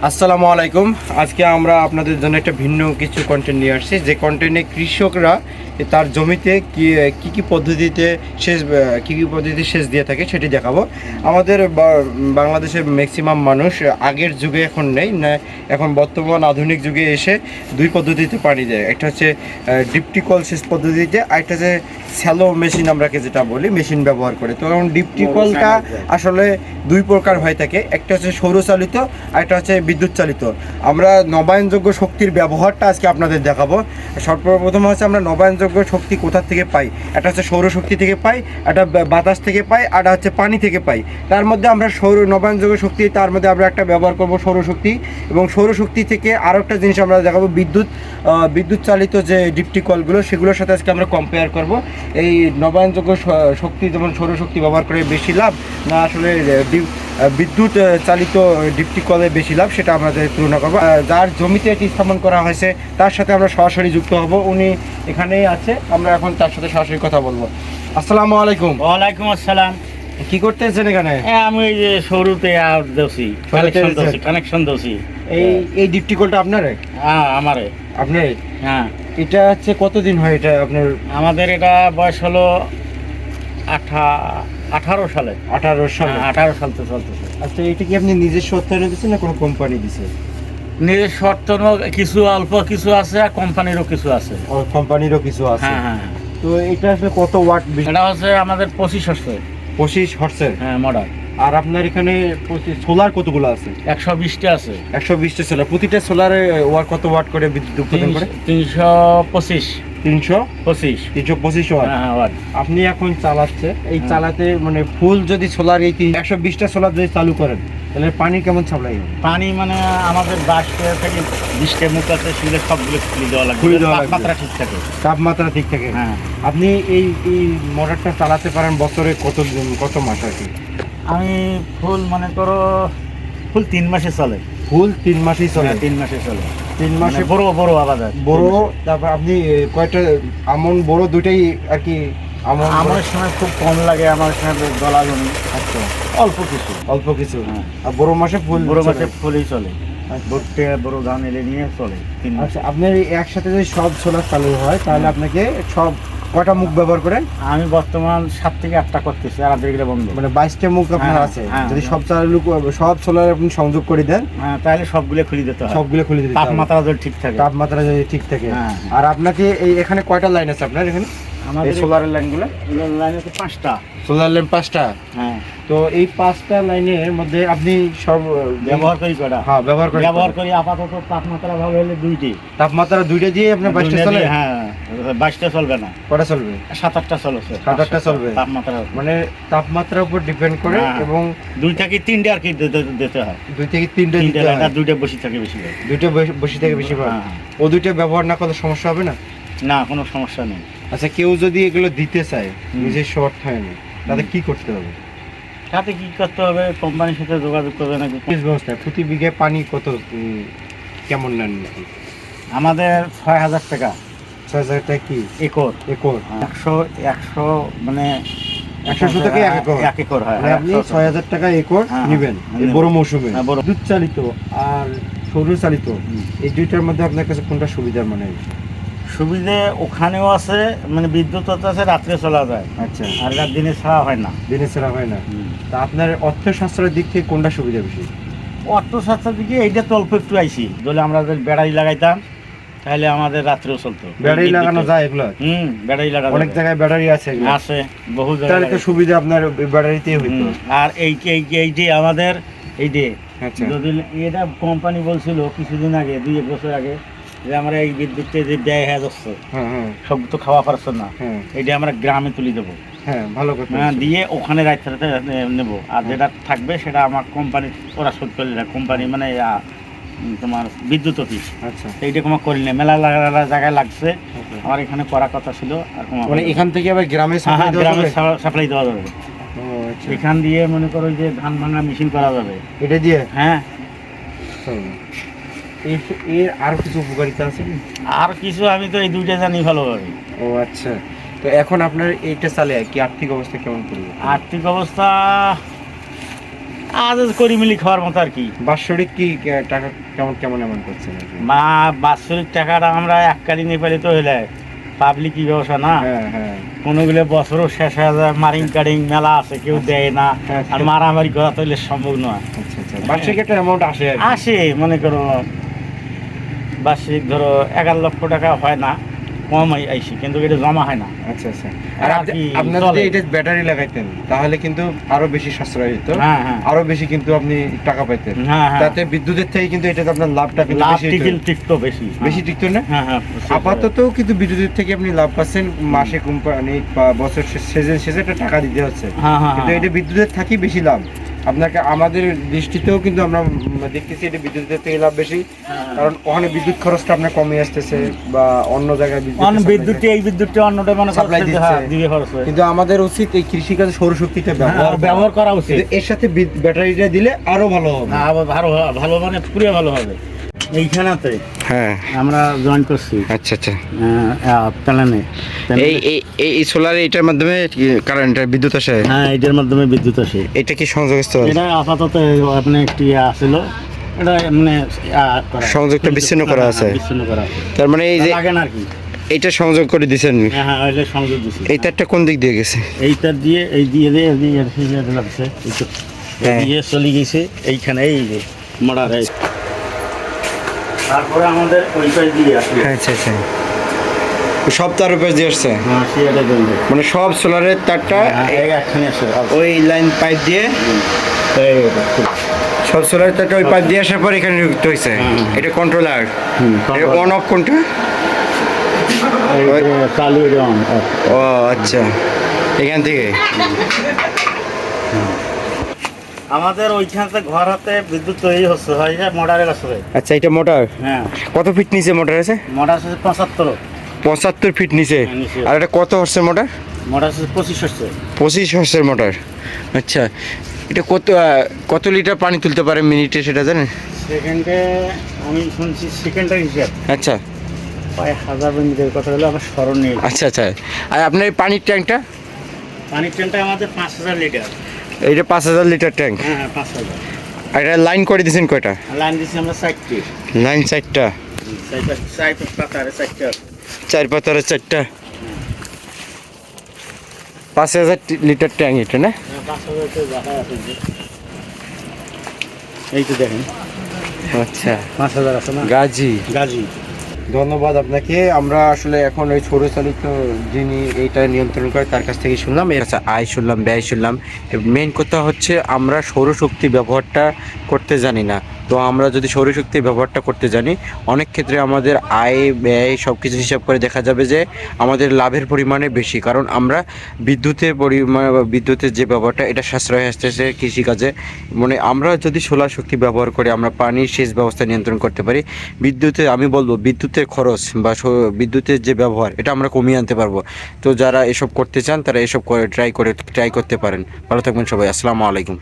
আসসালামু আলাইকুম। আজকে আমরা আপনাদের জন্য একটা ভিন্ন কিছু কন্টেন্ট নিয়ে আসছি, যে কন্টেন্টে কৃষকরা তার জমিতে কি পদ্ধতিতে সেচ দিয়ে থাকে সেটি দেখাবো। আমাদের বাংলাদেশের ম্যাক্সিমাম মানুষ আগের যুগে এখন নেই না, এখন বর্তমান আধুনিক যুগে এসে দুই পদ্ধতিতে পানি দেয়। একটা হচ্ছে ডিপটিকল সেচ পদ্ধতিতে, আর একটা হচ্ছে স্যালো মেশিন, আমরাকে যেটা বলি মেশিন ব্যবহার করে। তো এখন ডিপটিকলটা আসলে দুই প্রকার হয়ে থাকে, একটা হচ্ছে সৌরচালিত আর একটা হচ্ছে বিদ্যুৎ চালিত। আমরা নবায়নযোগ্য শক্তির ব্যবহারটা আজকে আপনাদের দেখাবো। সর্বপ্রথম হচ্ছে আমরা নবায়নযোগ্য শক্তি কোথা থেকে পাই। একটা হচ্ছে সৌরশক্তি থেকে পাই, একটা বাতাস থেকে পাই, আর একটা হচ্ছে পানি থেকে পাই। তার মধ্যে আমরা নবায়নযোগ্য শক্তি, তার মধ্যে আমরা একটা ব্যবহার করব সৌরশক্তি, এবং সৌরশক্তি থেকে আরও একটা জিনিস আমরা দেখাবো বিদ্যুৎ চালিত যে ডিপটিকলগুলো, সেগুলোর সাথে আজকে আমরা কম্পেয়ার করব। এই নবায়নযোগ্য শক্তি যেমন সৌরশক্তি ব্যবহার করে বেশি লাভ, না আসলে বিদ্যুৎ চালিত ডিপটিকলে বেশি লাভ, সেটা আমাদের তুলনা করবো। যার জমিতে এটি স্থাপন করা হয়েছে তার সাথে আমরা সরাসরি যুক্ত হব। উনি এখানেই আছে, আমরা এখন তার সাথে সরাসরি কথা বলবো। আসসালামু আলাইকুম। ওয়ালাইকুম আসসালাম। কি করতেছেন এখানে? আমি এই যে সরুতে কানেকশন দোষী। এই ডিপটিকলটা আপনার? হ্যাঁ আমারে। আপনার? হ্যাঁ। এটা হচ্ছে কতদিন হয় এটা আপনার? আমাদের এটা বয়স হলো 18 সালে। 18 সাল? 18 সাল তো চলতেছে। আচ্ছা, এটা কি আপনি নিজস্ব অর্থায়নে দিচ্ছেন না কোনো কোম্পানি দিছে? নিজের শর্ত কিছু অল্প কিছু আছে, আর কোম্পানিরও কিছু আছে। কোম্পানিরও কিছু আছে? হ্যাঁ হ্যাঁ। তো এটা আসলে কত ওয়াট? এটা হচ্ছে আমাদের 25 হচ্ছে। 25 হর্সের? হ্যাঁ, মডেল। আর আপনার এখানে সোলার কতগুলো আছে? 120টা আছে। 120টা সোলার। প্রতিটা সোলারে ওয়াট কত ওয়াট করে বিদ্যুৎ উৎপাদন করে? 325। 325 ওয়াট। হ্যাঁ ওয়াট। আপনি এখন চালাচ্ছে, এই চালাতে মানে ফুল যদি সোলার এই 120টা সোলার যদি চালু করেন, তাহলে পানি কেমন সাপ্লাই হবে? পানি মানে আমাদের 10 থেকে 20টা মুখ আছে, সেগুলো সবগুলো খুলে দেওয়া লাগবে, তাপমাত্রা ঠিক থাকে। তাপমাত্রা ঠিক থাকে। হ্যাঁ। আপনি এই মোটরটা চালাতে পারেন বছরে কত মাস আর কি? আমি ফুল মনে করো ফুল 3 মাসে চলে। ফুল 3 মাসেই চলে? 3 মাসে চলে। 3 মাসে বড় আবাদ বড়। তারপর আপনি কয়টা আমন বড় দুইটাই আর কি? আমার সময় খুব কম লাগে, আমার সময় দলা জমি। আচ্ছা, অল্প কিছু। হ্যাঁ। আর বড় মাসে ফুলই চলে। ভুট্টে বড় ধান এলে নিয়ে চলে। আচ্ছা, আপনার একসাথে যদি সব সোলার চালু হয় তাহলে আপনাকে সব কয়টা মুখ ব্যবহার করেন? আমি বর্তমান 7 থেকে 8টা করতেছি, আর আধা বন্ধ। মানে 22টা মুখ আপনার আছে। যদি সব সোলার আপনি সংযোগ করে দেন, তাহলে সবগুলো খুলে দিতে হয়। সবগুলো খুলে দিতে হবে, তাপমাত্রা যদি ঠিক থাকে। আর আপনাকে এখানে কয়টা লাইন আছে আপনার এখানে? আমাদের সোলারের লাইনগুলো? লাইন আছে 5টা। সোলার লাইন 5টা? হ্যাঁ। তো এই 5টা লাইনের মধ্যে আপনি সব ব্যবহার করি কটা? হ্যাঁ, ব্যবহার করি। আপাতত তাপমাত্রা ভাবে হলে 2টি। তাপমাত্রা 2টা দিয়ে আপনার 22টা চলে? হ্যাঁ, 22টা চলবে না। কটা চলবে? 7-8টা চলবে। 7-8টা চলবে। তাপমাত্রা মানে তাপমাত্রার উপর ডিপেন্ড করে। এবং 2 থেকে 3টে আর কি দিতে হয়। 2 থেকে 3টে দিতে হয়। আর 2টা বসে থাকে বেশি। 2টা বসে থেকে বেশি হয়। ও 2টা ব্যবহার না করলে সমস্যা হবে না? না, কোনো সমস্যা নেই। আচ্ছা, কেউ যদি এগুলো দিতে চায় নিজস্ব অর্থায়নে, তাতে কি করতে হবে? তাতে কি করতে হবে? কোম্পানির সাথে যোগাযোগ করবে নাকি? ব্যবস্থা প্রতি বিঘে পানি কত কেমন নেন নাকি? আমাদের 6000 টাকা। 6000 টাকা কি একর? 100 মানে 100 থেকে 1 একর? 1 একর হয়। আপনি 6000 টাকা একর নেবেন এই বড় মৌসুমে। বিদ্যুৎ চালিত আর সৌর চালিত, এই দুইটার মধ্যে আপনার কাছে কোনটা সুবিধার মনে হয়? সুবিধে ওখানেও আছে, মানে বিদ্যুৎ আছে, রাত্রে চলা যায়। আচ্ছা। আর দিনে ছাড়া হয় না। দিনে ছাড়া হয় না। তা আপনার অর্থ শাস্ত্রের দিক থেকে কোনটা সুবিধা বেশি? অর্থশাস্ত্রের দিকে এইটা তো অল্প একটু আইছি। যদি আমরা ব্যাটারি লাগাইতাম তাহলে আমাদের রাত্রেও চলতো। ব্যাটারি লাগানো যায় এগুলো? ব্যাটারি লাগানো অনেক জায়গায় ব্যাটারি আছে। বহু জায়গায়। তাহলে তো সুবিধা আপনার ব্যাটারিতেই হইতো। আর এই যে আমাদের এই যে, আচ্ছা, যদি এটা কোম্পানি বলছিল কিছুদিন আগে, 2-1 বছর আগে, যে আমরা এই বিদ্যুৎটা যে ব্যয় হয়ে যাচ্ছে, সব তো খাওয়া পারছো না, এইটা আমরা গ্রামে তুলে দেবো। হ্যাঁ, ভালো কথা। দিয়ে ওখানে রাইতে নেবো। আর যেটা থাকবে সেটা আমার কোম্পানি ওরা শোধ করলে না। কোম্পানি মানে তোমার বিদ্যুৎ অফিস। আচ্ছা, এইটা আমার করি না। মেলা জায়গায় লাগছে, আমার এখানে করার কথা ছিল। আর মানে এখান থেকে আবার গ্রামে সাপ্লাই দেওয়া যাবে। এখান দিয়ে মনে করো যে ধান ভাঙা মেশিন করা যাবে এটা দিয়ে। হ্যাঁ। এর আর কিছু উপকারিতা আছে? আর কিছু আমি তো এই 2টা জানি ভালোভাবে। ও আচ্ছা। তো এখন আপনার এইটা চালে কি আর্থিক অবস্থা কেমন পড়বে? আর্থিক অবস্থা আজ করি মিলি খাওয়ার মতো আর কি। বাৎসরিক কি টাকা কেমন কেমন এমন করছেন আর কি? মা বাৎসরিক টাকাটা আমরা এক কালি নিয়ে পেলে তো হলে পাবলিক কি ব্যবসা না, হ্যাঁ হ্যাঁ কোনোগুলো বছরও শেষ হয়ে যায়, মারিং কারিং মেলা আছে, কেউ দেয় না, আর মারামারি করা তো হলে সম্ভব নয়। আচ্ছা আচ্ছা, বার্ষিক একটা অ্যামাউন্ট আসে আর কি? আসে মনে করো বার্ষিক ধরো 11 লক্ষ টাকা হয় না, কম আইসি, কিন্তু এটা জমা হয় না। আচ্ছা আচ্ছা। আর আর কি আপনারা যদি এটা ব্যাটারি লাগাইতেন তাহলে কিন্তু আরো বেশি সাশ্রয় হতো, হ্যাঁ হ্যাঁ আরো বেশি কিন্তু আপনি টাকা পাইতেন। হ্যাঁ হ্যাঁ, তাতে বিদ্যুতের থেকে কিন্তু এটাতে আপনার লাভটা কিন্তু লাভ বেশি হতো। টিকতো বেশি, বেশি টিকতো না? হ্যাঁ হ্যাঁ। আপাতত কিন্তু বিদ্যুতের থেকে আপনি লাভ পাচ্ছেন, মাসে কোম্পানি বা বছর শেষে শেষে একটা টাকা দিতে হচ্ছে, হ্যাঁ হ্যাঁ, কিন্তু এটা বিদ্যুতের থাকি বেশি লাভ। আপনাকে আমাদের দৃষ্টিতেও কিন্তু আমরা দেখতেছি এটা বিদ্যুতের থেকে লাভ বেশি, কারণ ওখানে বিদ্যুৎ খরচটা আপনার কমে আসতেছে বা অন্য জায়গায় বিদ্যুৎ এই বিদ্যুৎটা অন্যটা মনে সাপ্লাই করছে, দিচ্ছে। হ্যাঁ, দিবে খরচ হয়। কিন্তু আমাদের উচিত এই কৃষিকাজে সৌরশক্তিটা ব্যবহার করা উচিত। কিন্তু এর সাথে ব্যাটারিটা দিলে আরো ভালো হবে। হ্যাঁ, আবার ভালো ভালো মানে পুরো ভালো হবে। এইখানেতে হ্যাঁ আমরা জয়েন করছি আচ্ছা আচ্ছা। প্ল্যানে। এই সোলার এটার মাধ্যমে কারেন্ট বিদ্যুৎ আসে? হ্যাঁ, এটার মাধ্যমে বিদ্যুৎ আসে। এটা কি সংযোগস্থল? এটা আপাতত আপনি একটি আসছিল, এটা মানে সংযোগটা বিচ্ছিন্ন করা আছে? বিচ্ছিন্ন করা আছে, তার মানে এই যে লাগে না আর কি। এটা সংযোগ করে দিয়েছেন? হ্যাঁ হ্যাঁ, ওইটা সংযোগ দিছি। এই তারটা কোন দিক দিয়ে গেছে? এইটার দিয়ে এই দিয়ে দিয়ে এই দিয়ে লাগছে, এই তো হ্যাঁ। দিয়ে চলে গেছে এইখানে, এই যে মোড়ার এই। তারপরে আমাদের ওই পাশ দিয়ে আসবে। আচ্ছা আচ্ছা, সব তার উপর দিয়ে আসছে? হ্যাঁ, সেটা বলবে। মানে সব সোলারের তারটা এই একখানে আসছে, ওই লাইন পাইপ দিয়ে, সব সোলারের তারটা ওই পাইপ দিয়ে আসার পর এখানে যুক্ত হয়েছে। এটা কন্ট্রোলার, অন অফ কোনটা? চালু অন। ও আচ্ছা, এখান থেকে আমাদের ওইখানতে ঘর হাতে বিদ্যুৎ তৈরি হচ্ছে, হয় যে মোটরের আসবে। আচ্ছা, এটা মোটর হ্যাঁ, কত ফিট নিচে মোটর আছে? মোটর আছে 75, 75 ফিট নিচে। নিচে। আর এটা কত হর্সের মোটর? মোটর আছে 25 হচ্ছে। 25 হর্সের মোটর। আচ্ছা, এটা কত লিটার পানি তুলতে পারে মিনিটে সেটা জানেন? সেকেন্ডে আমি শুনছি সেকেন্ডের হিসাব আচ্ছা প্রায় 1000 মিনিটের কথা হলো আমার স্মরণ নেই। আচ্ছা আচ্ছা। আর আপনার এই পানির ট্যাঙ্কটা? পানির ট্যাঙ্কটা আমাদের 5000 লিটার। এইটা 5000 লিটার ট্যাঙ্ক। হ্যাঁ হ্যাঁ, 5000। আর এটা লাইন করে দিয়েছেন কয়টা? লাইন দিচ্ছি আমরা 4টি। লাইন 4টা? 4 পাতারে 4টা। 5000 লিটার ট্যাঙ্ক এটা না? 5000 তো জায়গা আছে। এই তো দেখেন, আচ্ছা 5000 আছে না? গাজী। গাজী। ধন্যবাদ আপনাকে। আমরা আসলে এখন ওই সৌরচালিত যিনি এইটা নিয়ন্ত্রণ করে তার কাছ থেকে শুনলাম, এর কাছে আয় শুনলাম, ব্যয় শুনলাম। মেন কথা হচ্ছে আমরা সৌরশক্তি ব্যবহারটা করতে জানি না। তো আমরা যদি সৌরশক্তি ব্যবহারটা করতে জানি, অনেক ক্ষেত্রে আমাদের আয় ব্যয় সব কিছু হিসাব করে দেখা যাবে যে আমাদের লাভের পরিমাণে বেশি, কারণ আমরা বিদ্যুতের পরিমাণ বা বিদ্যুতের যে ব্যবহারটা এটা সাশ্রয় আসতেছে কৃষিকাজে। মানে আমরা যদি সোলার শক্তি ব্যবহার করে আমরা পানির সেচ ব্যবস্থা নিয়ন্ত্রণ করতে পারি, বিদ্যুতে আমি বলবো বিদ্যুতের খরচ বা বিদ্যুতের যে ব্যবহার এটা আমরা কমিয়ে আনতে পারবো। তো যারা এসব করতে চান তারা এসব ট্রাই করতে পারেন। ভালো থাকবেন সবাই, আসসালামু আলাইকুম।